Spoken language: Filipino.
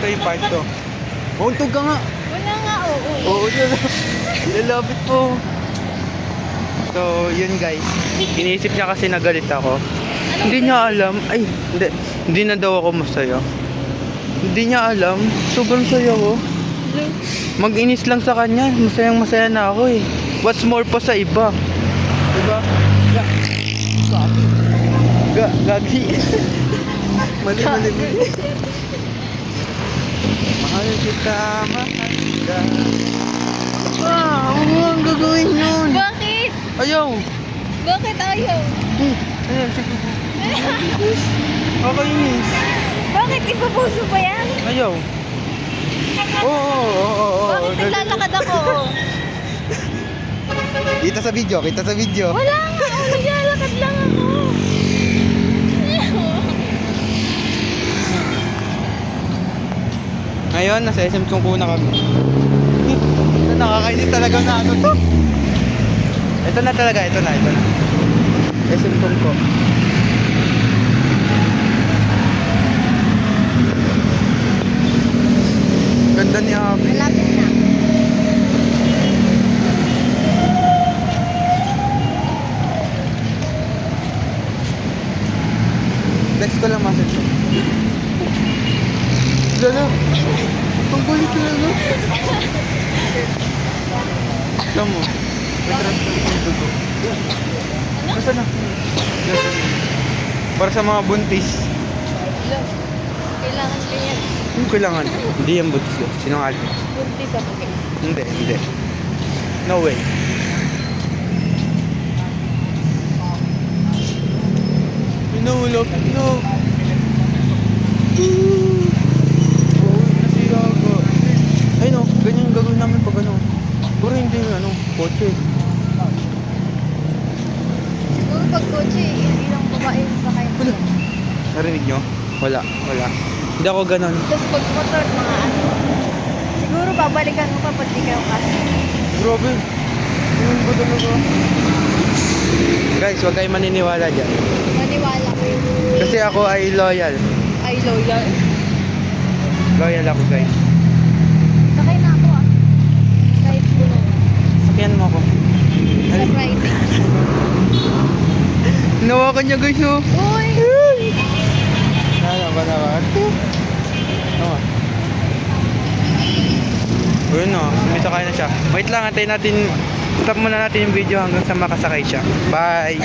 Ito yung part 2. Untog ka nga. Wala nga, oo. Oo, lalapit po. So, yun guys. Iniisip niya kasi nagalit ako. Hindi niya alam. Ay, hindi na daw ako masaya. Hindi niya alam. Sobrang saya ko. Mag-inis lang sa kanya. Masayang masaya na ako eh. What's more pa sa iba? Diba? Gagi. Mali. Mahal kita, mahal kita. Huwag mo ang gagawin yun. Bakit? Ayaw. Bakit ayaw? Ayaw, sige. Kakainis. Bakit? Ipapuso ba yan? Ayaw. Oo. Bakit naglalakad ako? Kita sa video. Wala nga, naglalakad lang ako. Ngayon, nasa SM Tungko na kami. Nakakainis talaga na ano to. Ito na talaga. SM Tungko. Ganda ni Abi. Malapit na. Flex ko lang masin to. Lalo. Ang kulit lalo. Alam mo. May transfer ng dugo. Basta na. Para sa mga buntis. Kailangan ko yan. Yung kailangan. Hindi yan buntis yun. Sinungaling. Buntis ako guys. Hindi. No way. Inulog. No. Nasira ako. Ay no, ganyan yung gagawin namin pag ano. Puro hindi kotse. Siguro pag kotse, ilang babae pa kayo. Wala. Narinig nyo? Wala. Hindi ako ganon. Tapos pag motor, mga ano. Siguro babalikan mo pa pag di kayo kasi. Grabe. Yun ba talaga? Guys, huwag kayo maniniwala dyan. Maniwala ko yun. Kasi ako ay loyal. Ay, loyal. Loyal ako guys. Sakay na ako ah. Kahit puno. Sakyan mo ako. Sa Friday. Hinawakan niya guys oh. Uy! Ano ba naman? Oo. Ayun no, sumisakay na siya. Wait lang, antayin natin. Stop muna natin yung video hanggang sa makasakay siya. Bye!